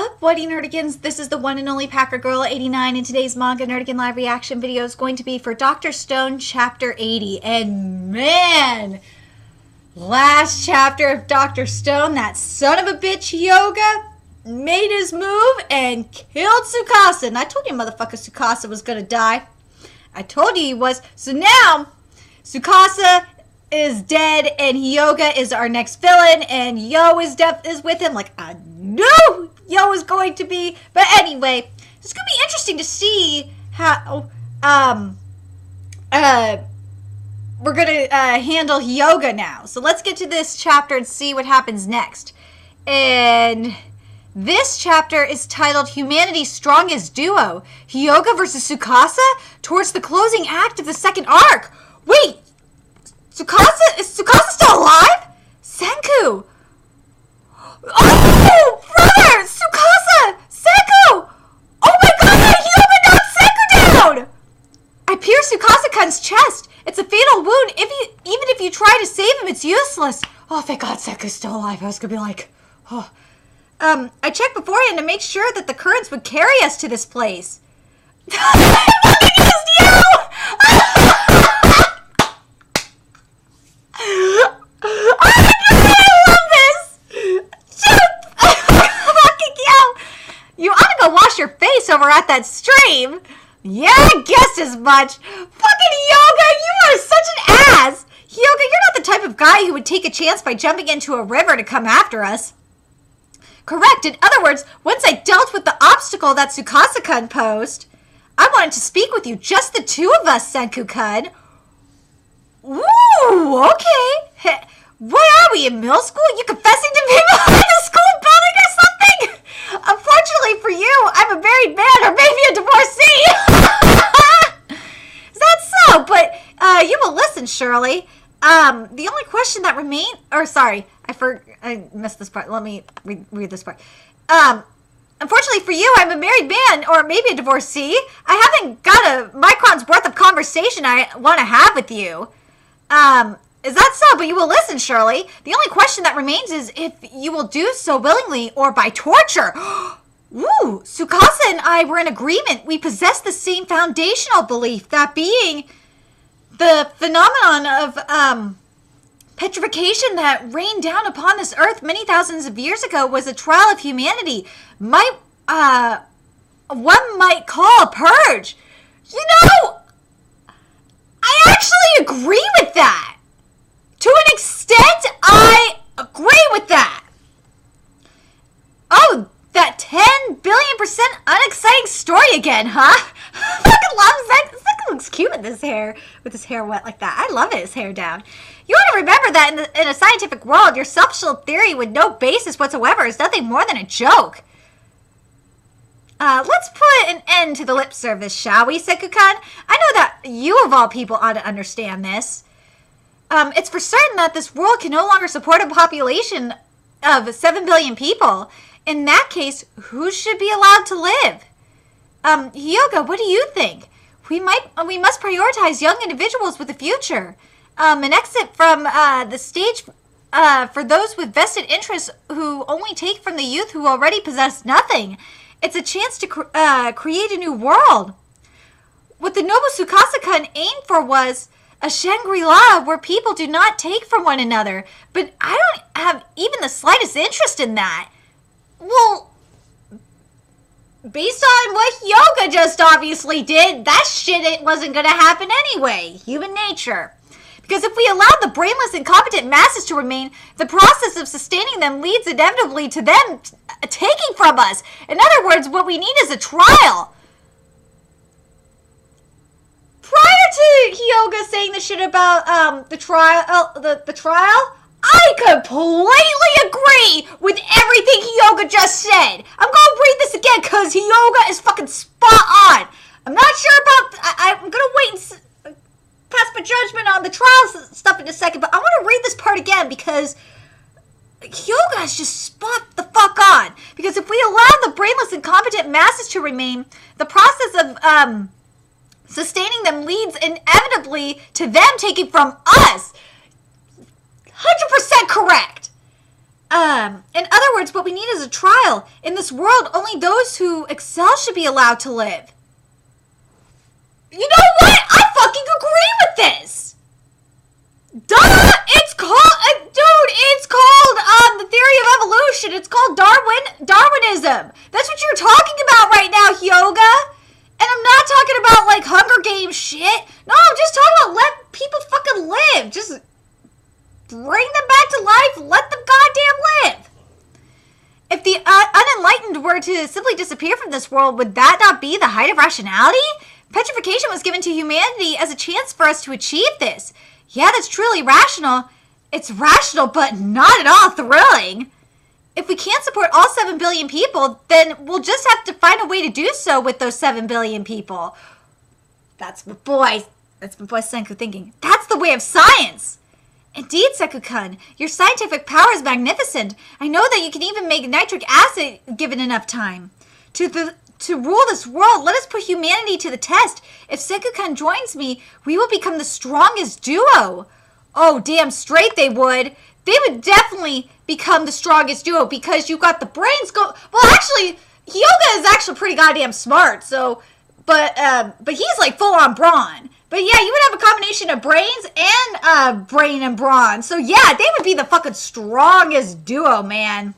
up, Whitey Nerdigans? This is the one and only Packer Girl 89, and today's Manga Nerdigan live reaction video is going to be for Dr. Stone Chapter 80. And man, last chapter of Dr. Stone, that son of a bitch Yoga made his move and killed Tsukasa. And I told you motherfucker Tsukasa was gonna die. I told you he was. So now, Tsukasa is dead and Hyoga is our next villain, and Yo is with him like I knew Yo was going to be. But anyway, it's gonna be interesting to see how we're gonna handle Hyoga now. So let's get to this chapter and see what happens next. And this chapter is titled Humanity's Strongest Duo, Hyoga versus Tsukasa towards the closing act of the second arc. Wait, Tsukasa? Is Tsukasa still alive? Senku! Oh, brother! Tsukasa! Senku! Oh my god, Hyoga knocked Senku down! I pierced Tsukasa-kun's chest. It's a fatal wound. Even if you try to save him, it's useless. Oh, thank god Senku's still alive. I was gonna be like, oh. I checked beforehand to make sure that the currents would carry us to this place. I fucking used you! I love this! Fucking yo! You ought to go wash your face over at that stream. Yeah, I guessed as much. Fucking Hyoga, you are such an ass. Hyoga, you're not the type of guy who would take a chance by jumping into a river to come after us. Correct. In other words, once I dealt with the obstacle that Tsukasa-kun posed, I wanted to speak with you, just the two of us, Senku-kun. Ooh, okay. What are we, in middle school? You confessing to me behind the school building or something? Unfortunately for you, I'm a married man or maybe a divorcee. Is that so? But you will listen, Shirley. The only question that remains, or sorry, I missed this part. Let me read this part. Unfortunately for you, I'm a married man or maybe a divorcee. I haven't got a micron's worth of conversation I want to have with you. Is that so? But you will listen, Shirley. The only question that remains is if you will do so willingly or by torture. Ooh, Tsukasa and I were in agreement. We possess the same foundational belief, that being the phenomenon of petrification that rained down upon this earth many thousands of years ago was a trial of humanity. One might call a purge. You know, I actually agree with that. To an extent, I agree with that. Oh, that 10 billion% unexciting story again, huh? I fucking love Zek. Zek looks cute with his hair wet like that. I love it, his hair down. You want to remember that in a scientific world, your self-shield theory with no basis whatsoever is nothing more than a joke. Let's put an end to the lip service, shall we, Senku-kun? I know that you, of all people, ought to understand this. It's for certain that this world can no longer support a population of 7 billion people. In that case, who should be allowed to live? Hyoga, what do you think? We must prioritize young individuals with a future. An exit from the stage for those with vested interests who only take from the youth who already possess nothing. It's a chance to create a new world. What the noble Tsukasa-kun aimed for was a Shangri-La where people do not take from one another. But I don't have even the slightest interest in that. Well, based on what Hyoga just obviously did, that shit it wasn't going to happen anyway. Human nature. Because if we allow the brainless, incompetent masses to remain, the process of sustaining them leads inevitably to them taking from us. In other words, what we need is a trial. Prior to Hyoga saying the shit about the trial, I completely agree with everything Hyoga just said. I'm gonna read this again because Hyoga is fucking spot on. I'm not sure about. I'm gonna wait and pass my judgment on the trial stuff in a second, but I want to read this part again because Hyoga is just spot the fuck on. Because if we allow the brainless, incompetent masses to remain, the process of sustaining them leads inevitably to them taking from us. 100% correct. In other words, what we need is a trial. In this world, only those who excel should be allowed to live. You know what? I fucking agree with this. Duh! It's called, dude, it's called, the theory of evolution. It's called Darwinism. That's what you're talking about right now, Hyoga. And I'm not talking about, like, Hunger Games shit. No, I'm just talking about let people fucking live. Just bring them back to life. Let them goddamn live. If the unenlightened were to simply disappear from this world, would that not be the height of rationality? Petrification was given to humanity as a chance for us to achieve this. Yeah, that's truly rational. It's rational, but not at all thrilling. If we can't support all 7 billion people, then we'll just have to find a way to do so with those 7 billion people. That's my boy Senku thinking. That's the way of science. Indeed, Seku-kun, your scientific power is magnificent. I know that you can even make nitric acid given enough time. To rule this world, let us put humanity to the test. If Seku-kun joins me, we will become the strongest duo. Oh, damn straight they would. They would definitely become the strongest duo because you got the brains go. Well, actually, Hyoga is actually pretty goddamn smart. So, but he's like full on brawn. But yeah, you would have a combination of brains and brain and brawn. So yeah, they would be the fucking strongest duo, man.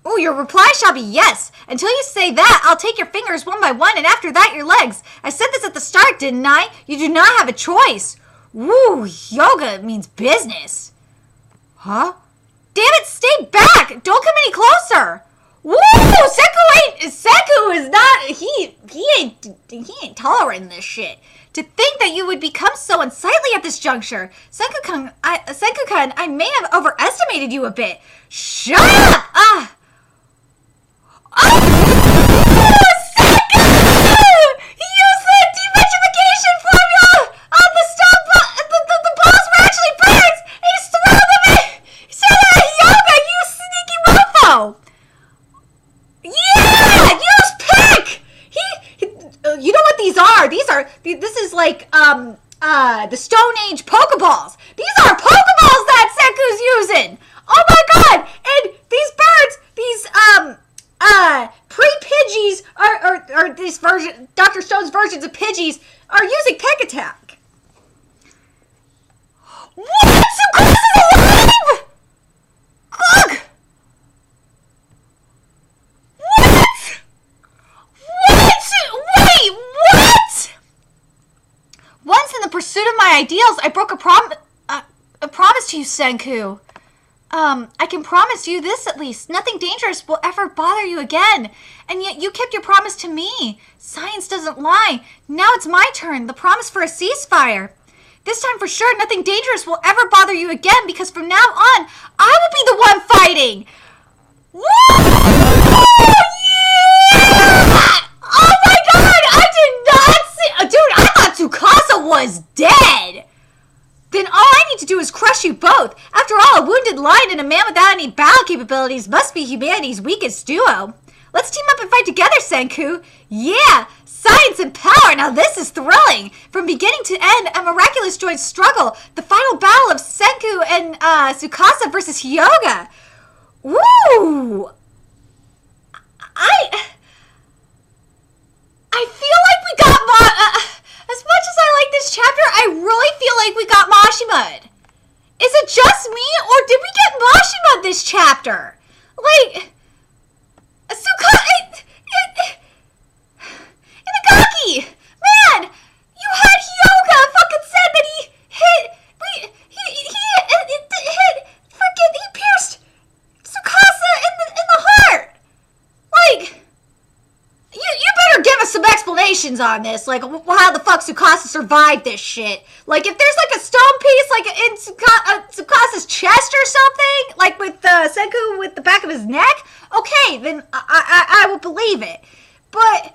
Oh, your reply shall be yes. Until you say that, I'll take your fingers one by one, and after that, your legs. I said this at the start, didn't I? You do not have a choice. Woo, yoga means business. Huh? Damn it, stay back! Don't come any closer! Woo! Seku is not, he ain't tolerating this shit. To think that you would become so unsightly at this juncture. Senku-kun, I may have overestimated you a bit. Shut up! Oh! Senku! He used the depetrification formula on the stone, the balls were actually birds! He's thrown them in! He said that yoga, you sneaky mofo! Yeah! Use pick! You know what these are? This is like, the Stone Age Pokeballs. These are Pokeballs that Seku's using! Oh my god! And these birds, these, pre-Pidgeys, or these Dr. Stone's versions of Pidgeys, are using Peck Attack. What? Sukasa is alive? Ugh! What? Wait, what? Once in the pursuit of my ideals, I broke a promise to you, Senku. I can promise you this at least. Nothing dangerous will ever bother you again. And yet you kept your promise to me. Science doesn't lie. Now it's my turn. The promise for a ceasefire. This time for sure, nothing dangerous will ever bother you again because from now on, I will be the one fighting. Woo! Yeah! Oh my god! I did not see... Dude, I thought Tsukasa was dead. Then all I need to do is crush you both. After all, a wounded lion and a man without any battle capabilities must be humanity's weakest duo. Let's team up and fight together, Senku. Yeah, science and power. Now this is thrilling. From beginning to end, a miraculous joint struggle. The final battle of Senku and Tsukasa versus Hyoga. Woo! I feel like we got as much as I like this chapter, I really feel like we got Mashimud. Is it just me, or did we get Mashimud this chapter? Like, Inagaki! Man! You had Hyoga fucking said that he pierced Tsukasa in the heart! Like... You better give us some explanations on this, like how the fuck Tsukasa survived this shit. Like if there's like a stone piece like in Tsukasa's chest or something, like with Senku with the back of his neck, okay, then I will believe it. But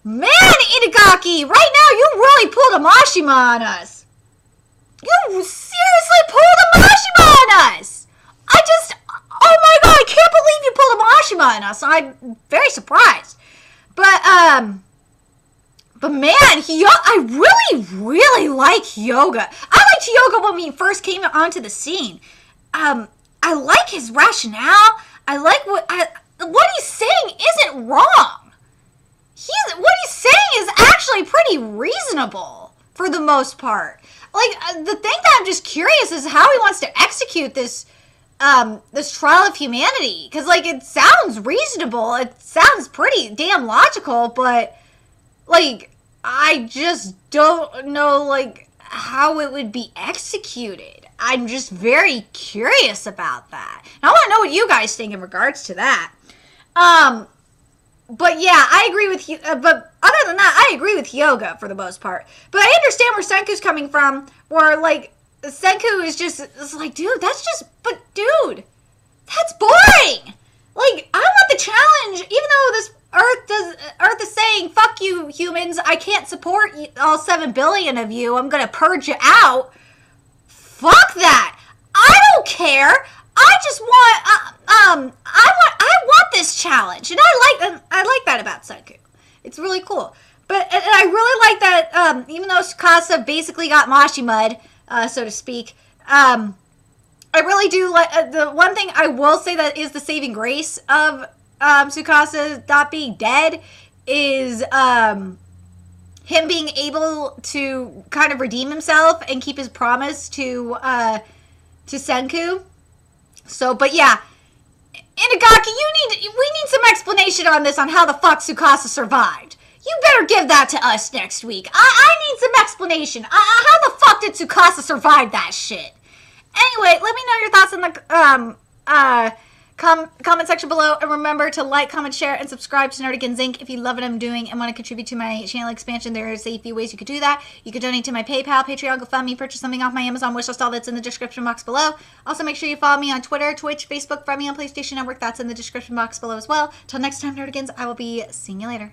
man, Inagaki, right now you really pulled a Mashima on us. You seriously pulled a Mashima on us. Oh my god, I can't believe you pulled a Mashima on us. I'm very surprised. But man, I really like Hyoga. I liked Hyoga when we first came onto the scene. I like his rationale. I like what he's saying isn't wrong. What he's saying is actually pretty reasonable for the most part. Like, the thing that I'm just curious is how he wants to execute this trial of humanity. Because, like, it sounds reasonable. It sounds pretty damn logical, but, like, I just don't know, like, how it would be executed. I'm just very curious about that. And I want to know what you guys think in regards to that. But yeah, I agree with you. But other than that, I agree with Hyoga for the most part. But I understand where Senku's coming from, where, like, Senku is just, it's like, dude, but dude, that's boring. Like, I want the challenge, even though this Earth is saying, fuck you, humans, I can't support all 7 billion of you, I'm gonna purge you out. Fuck that. I don't care. I just want, I want this challenge, and I like that about Senku. It's really cool. But, and I really like that, even though Tsukasa basically got moshi mud, so to speak, I really do like, the one thing I will say that is the saving grace of, Tsukasa not being dead is, him being able to kind of redeem himself and keep his promise to Senku. So, but yeah, Inagaki, we need some explanation on this, on how the fuck Tsukasa survived. You better give that to us next week. I need some explanation. How the fuck did Tsukasa survive that shit? Anyway, let me know your thoughts in the comment section below, and remember to like, comment, share, and subscribe to Nerdigans Inc. if you love what I'm doing and want to contribute to my channel expansion. There are a few ways you could do that. You could donate to my PayPal, Patreon, GoFundMe, purchase something off my Amazon wishlist, all that's in the description box below. Also, make sure you follow me on Twitter, Twitch, Facebook, friend me on PlayStation Network, that's in the description box below as well. Till next time, Nerdigans, I will be seeing you later.